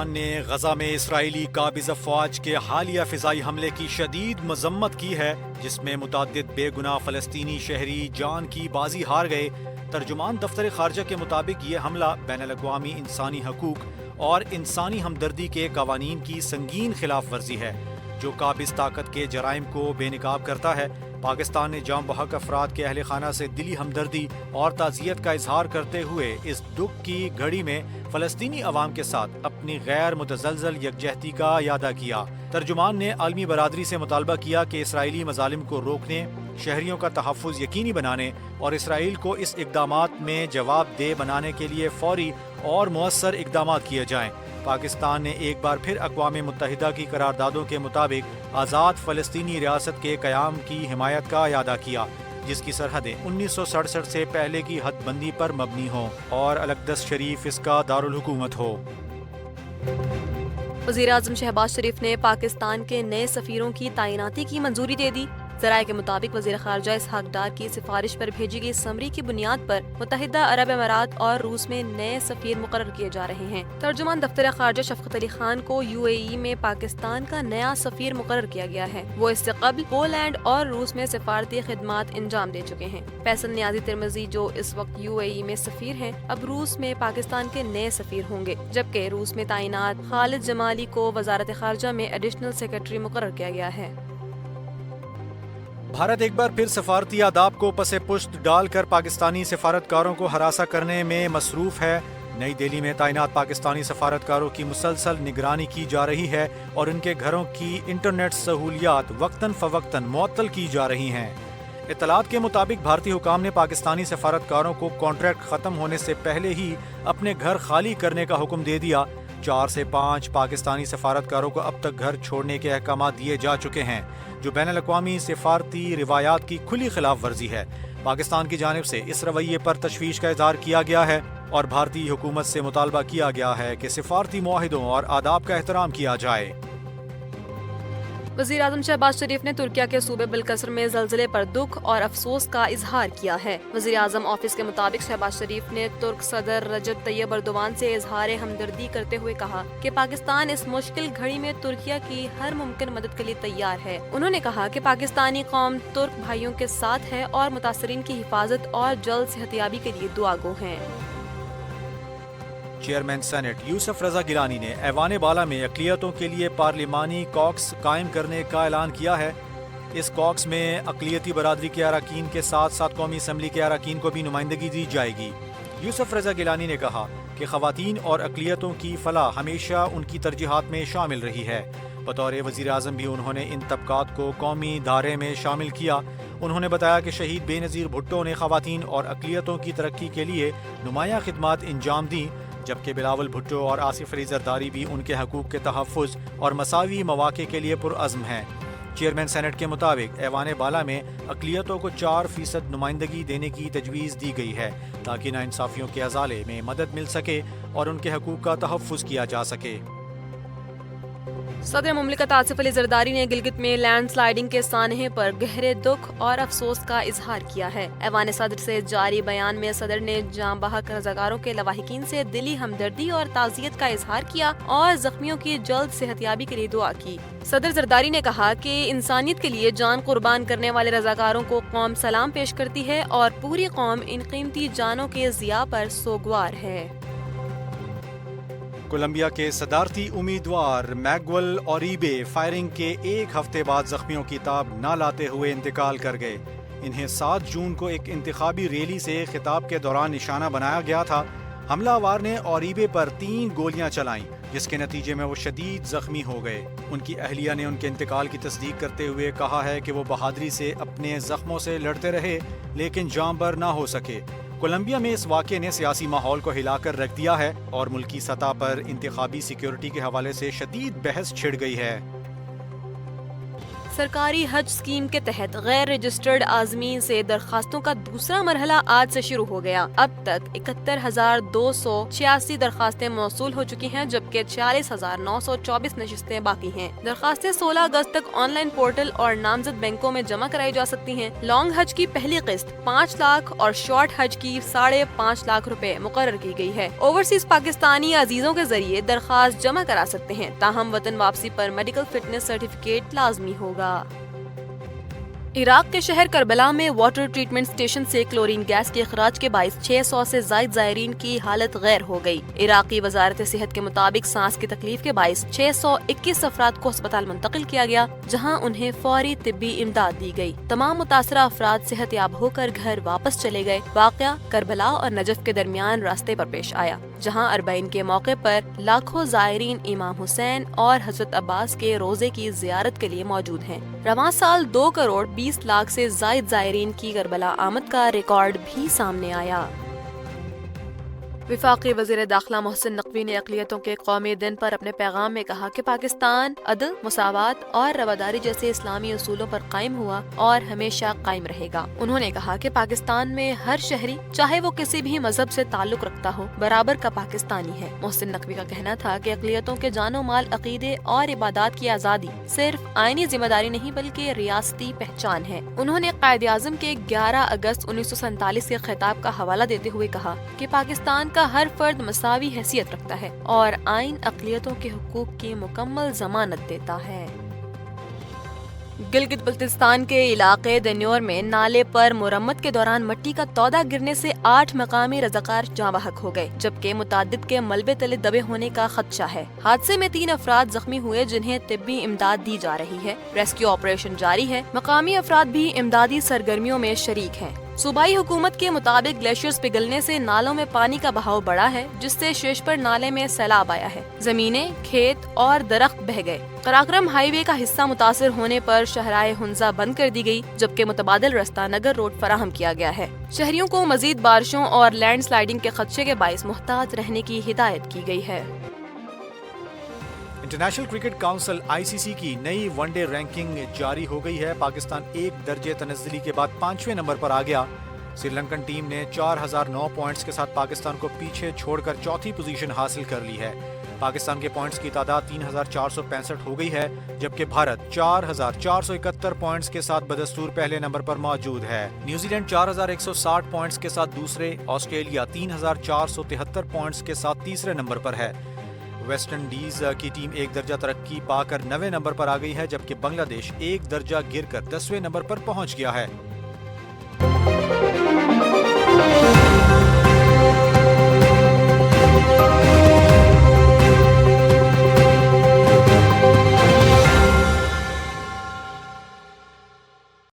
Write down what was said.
پاکستان نے غزہ میں اسرائیلی قابض افواج کے حالیہ فضائی حملے کی شدید مذمت کی ہے، جس میں متعدد بے گناہ فلسطینی شہری جان کی بازی ہار گئے۔ ترجمان دفتر خارجہ کے مطابق یہ حملہ بین الاقوامی انسانی حقوق اور انسانی ہمدردی کے قوانین کی سنگین خلاف ورزی ہے، جو قابض طاقت کے جرائم کو بے نقاب کرتا ہے۔ پاکستان نے جاں بحق افراد کے اہل خانہ سے دلی ہمدردی اور تعزیت کا اظہار کرتے ہوئے اس دکھ کی گھڑی میں فلسطینی عوام کے ساتھ اپنی غیر متزلزل یکجہتی کا اعادہ کیا۔ ترجمان نے عالمی برادری سے مطالبہ کیا کہ اسرائیلی مظالم کو روکنے، شہریوں کا تحفظ یقینی بنانے اور اسرائیل کو اس اقدامات میں جواب دہ بنانے کے لیے فوری اور مؤثر اقدامات کیے جائیں۔ پاکستان نے ایک بار پھر اقوام متحدہ کی قراردادوں کے مطابق آزاد فلسطینی ریاست کے قیام کی حمایت کا اعادہ کیا، جس کی سرحدیں 1967 سے پہلے کی حد بندی پر مبنی ہوں اور الاقدس شریف اس کا دارالحکومت ہو۔ وزیراعظم شہباز شریف نے پاکستان کے نئے سفیروں کی تعیناتی کی منظوری دے دی۔ ذرائع کے مطابق وزیر خارجہ اسحاق ڈار کی سفارش پر بھیجی گئی سمری کی بنیاد پر متحدہ عرب امارات اور روس میں نئے سفیر مقرر کیے جا رہے ہیں۔ ترجمان دفتر خارجہ شفقت علی خان کو UAE میں پاکستان کا نیا سفیر مقرر کیا گیا ہے۔ وہ اس سے قبل پولینڈ اور روس میں سفارتی خدمات انجام دے چکے ہیں۔ فیصل نیازی ترمذی، جو اس وقت UAE میں سفیر ہیں، اب روس میں پاکستان کے نئے سفیر ہوں گے، جبکہ روس میں تعینات خالد جمالی کو وزارت خارجہ میں ایڈیشنل سیکرٹری مقرر کیا گیا ہے۔ بھارت ایک بار پھر سفارتی آداب کو پس پشت ڈال کر پاکستانی سفارتکاروں کو ہراساں کرنے میں مصروف ہے۔ نئی دہلی میں تعینات پاکستانی سفارتکاروں کی مسلسل نگرانی کی جا رہی ہے اور ان کے گھروں کی انٹرنیٹ سہولیات وقتاً فوقتاً معطل کی جا رہی ہیں۔ اطلاعات کے مطابق بھارتی حکام نے پاکستانی سفارتکاروں کو کانٹریکٹ ختم ہونے سے پہلے ہی اپنے گھر خالی کرنے کا حکم دے دیا۔ 4 سے 5 پاکستانی سفارتکاروں کو اب تک گھر چھوڑنے کے احکامات دیے جا چکے ہیں، جو بین الاقوامی سفارتی روایات کی کھلی خلاف ورزی ہے۔ پاکستان کی جانب سے اس رویے پر تشویش کا اظہار کیا گیا ہے اور بھارتی حکومت سے مطالبہ کیا گیا ہے کہ سفارتی معاہدوں اور آداب کا احترام کیا جائے۔ وزیراعظم شہباز شریف نے ترکیہ کے صوبے بلقصر میں زلزلے پر دکھ اور افسوس کا اظہار کیا ہے۔ وزیراعظم آفس کے مطابق شہباز شریف نے ترک صدر رجب طیب ایردوان سے اظہار ہمدردی کرتے ہوئے کہا کہ پاکستان اس مشکل گھڑی میں ترکیہ کی ہر ممکن مدد کے لیے تیار ہے۔ انہوں نے کہا کہ پاکستانی قوم ترک بھائیوں کے ساتھ ہے اور متاثرین کی حفاظت اور جلد صحتیابی کے لیے دعا گو ہیں۔ چیئرمین سینٹ یوسف رضا گیلانی نے ایوان بالا میں اقلیتوں کے لیے پارلیمانی کاکس قائم کرنے کا اعلان کیا ہے۔ اس کاکس میں اقلیتی برادری کے اراکین کے ساتھ ساتھ قومی اسمبلی کے اراکین کو بھی نمائندگی دی جائے گی۔ یوسف رضا گیلانی نے کہا کہ خواتین اور اقلیتوں کی فلاح ہمیشہ ان کی ترجیحات میں شامل رہی ہے۔ بطور وزیر اعظم بھی انہوں نے ان طبقات کو قومی دھارے میں شامل کیا۔ انہوں نے بتایا کہ شہید بے نظیر بھٹو نے خواتین اور اقلیتوں کی ترقی کے لیے نمایاں خدمات انجام دیں، جبکہ بلاول بھٹو اور آصف علی زرداری بھی ان کے حقوق کے تحفظ اور مساوی مواقع کے لیے پرعزم ہیں۔ چیئرمین سینٹ کے مطابق ایوان بالا میں اقلیتوں کو 4% نمائندگی دینے کی تجویز دی گئی ہے تاکہ ناانصافیوں کے ازالے میں مدد مل سکے اور ان کے حقوق کا تحفظ کیا جا سکے۔ صدر مملکت آصف علی زرداری نے گلگت میں لینڈ سلائیڈنگ کے سانحے پر گہرے دکھ اور افسوس کا اظہار کیا ہے۔ ایوان صدر سے جاری بیان میں صدر نے جاں بحق رضاکاروں کے لواحقین سے دلی ہمدردی اور تعزیت کا اظہار کیا اور زخمیوں کی جلد صحتیابی کے لیے دعا کی۔ صدر زرداری نے کہا کہ انسانیت کے لیے جان قربان کرنے والے رضاکاروں کو قوم سلام پیش کرتی ہے اور پوری قوم ان قیمتی جانوں کے ضیاع پر سوگوار ہے۔ کولمبیا کے صدارتی امیدوار میگول اوریبے فائرنگ کے 1 ہفتے بعد زخمیوں کی تاب نہ لاتے ہوئے انتقال کر گئے۔ انہیں 7 جون کو ایک انتخابی ریلی سے خطاب کے دوران نشانہ بنایا گیا تھا۔ حملہ آور نے اوریبے پر 3 گولیاں چلائیں، جس کے نتیجے میں وہ شدید زخمی ہو گئے۔ ان کی اہلیہ نے ان کے انتقال کی تصدیق کرتے ہوئے کہا ہے کہ وہ بہادری سے اپنے زخموں سے لڑتے رہے لیکن جاں بر نہ ہو سکے۔ کولمبیا میں اس واقعے نے سیاسی ماحول کو ہلا کر رکھ دیا ہے اور ملکی سطح پر انتخابی سیکیورٹی کے حوالے سے شدید بحث چھڑ گئی ہے۔ سرکاری حج اسکیم کے تحت غیر رجسٹرڈ عازمین سے درخواستوں کا دوسرا مرحلہ آج سے شروع ہو گیا۔ اب تک 71,286 درخواستیں موصول ہو چکی ہیں، جبکہ 46,924 نشستیں باقی ہیں۔ درخواستیں 16 اگست تک آن لائن پورٹل اور نامزد بینکوں میں جمع کرائی جا سکتی ہیں۔ لانگ حج کی پہلی قسط 5 لاکھ اور شارٹ حج کی 5.5 لاکھ روپے مقرر کی گئی ہے۔ اوورسیز پاکستانی عزیزوں کے ذریعے درخواست جمع کرا سکتے ہیں، تاہم وطن واپسی پر میڈیکل فٹنس سرٹیفکیٹ لازمی ہوگا۔ عراق کے شہر کربلا میں واٹر ٹریٹمنٹ اسٹیشن سے کلورین گیس کے اخراج کے باعث 600 سے زائد زائرین کی حالت غیر ہو گئی۔ عراقی وزارت صحت کے مطابق سانس کی تکلیف کے باعث 621 افراد کو اسپتال منتقل کیا گیا، جہاں انہیں فوری طبی امداد دی گئی۔ تمام متاثرہ افراد صحت یاب ہو کر گھر واپس چلے گئے۔ واقعہ کربلا اور نجف کے درمیان راستے پر پیش آیا، جہاں اربعین کے موقع پر لاکھوں زائرین امام حسین اور حضرت عباس کے روزے کی زیارت کے لیے موجود ہیں۔ رواں سال 2 کروڑ 20 لاکھ سے زائد زائرین کی کربلا آمد کا ریکارڈ بھی سامنے آیا۔ وفاقی وزیر داخلہ محسن نقوی نے اقلیتوں کے قومی دن پر اپنے پیغام میں کہا کہ پاکستان عدل، مساوات اور رواداری جیسے اسلامی اصولوں پر قائم ہوا اور ہمیشہ قائم رہے گا۔ انہوں نے کہا کہ پاکستان میں ہر شہری، چاہے وہ کسی بھی مذہب سے تعلق رکھتا ہو، برابر کا پاکستانی ہے۔ محسن نقوی کا کہنا تھا کہ اقلیتوں کے جان و مال، عقیدے اور عبادات کی آزادی صرف آئینی ذمہ داری نہیں بلکہ ریاستی پہچان ہے۔ انہوں نے قائد اعظم کے 11 اگست 1947 کے خطاب کا حوالہ دیتے ہوئے کہا کہ پاکستان کا ہر فرد مساوی حیثیت رکھتا ہے اور آئین اقلیتوں کے حقوق کی مکمل ضمانت دیتا ہے۔ گلگت بلتستان کے علاقے دنیور میں نالے پر مرمت کے دوران مٹی کا تودا گرنے سے 8 مقامی رضاکار جاں بحق ہو گئے، جبکہ متعدد کے ملبے تلے دبے ہونے کا خدشہ ہے۔ حادثے میں 3 افراد زخمی ہوئے، جنہیں طبی امداد دی جا رہی ہے۔ ریسکیو آپریشن جاری ہے۔ مقامی افراد بھی امدادی سرگرمیوں میں شریک ہیں۔ صوبائی حکومت کے مطابق گلیشیئرز پگھلنے سے نالوں میں پانی کا بہاؤ بڑھا ہے، جس سے شیشپر نالے میں سیلاب آیا ہے۔ زمینیں، کھیت اور درخت بہہ گئے۔ قراقرم ہائی وے کا حصہ متاثر ہونے پر شاہراہ ہنزا بند کر دی گئی، جبکہ متبادل رستہ نگر روڈ فراہم کیا گیا ہے۔ شہریوں کو مزید بارشوں اور لینڈ سلائیڈنگ کے خدشے کے باعث محتاط رہنے کی ہدایت کی گئی ہے۔ انٹرنیشنل کرکٹ کونسل ICC کی نئی ون ڈے رینکنگ جاری ہو گئی ہے۔ پاکستان 1 درجے تنزلی کے بعد 5ویں نمبر پر آ گیا۔ سری لنکن ٹیم نے 4009 پوائنٹس کے ساتھ پاکستان کو پیچھے چھوڑ کر چوتھی پوزیشن حاصل کر لی ہے۔ پاکستان کے پوائنٹس کی تعداد 3465 ہو گئی ہے، جبکہ بھارت 4471 پوائنٹس کے ساتھ بدستور پہلے نمبر پر موجود ہے۔ نیوزی لینڈ 4160 پوائنٹس کے ساتھ دوسرے، آسٹریلیا 3473 پوائنٹس کے ساتھ تیسرے نمبر پر ہے۔ ویسٹ انڈیز کی ٹیم 1 درجہ ترقی پا کر 9ویں نمبر پر آ گئی ہے، جبکہ بنگلہ دیش 1 درجہ گر کر 10ویں نمبر پر پہنچ گیا ہے۔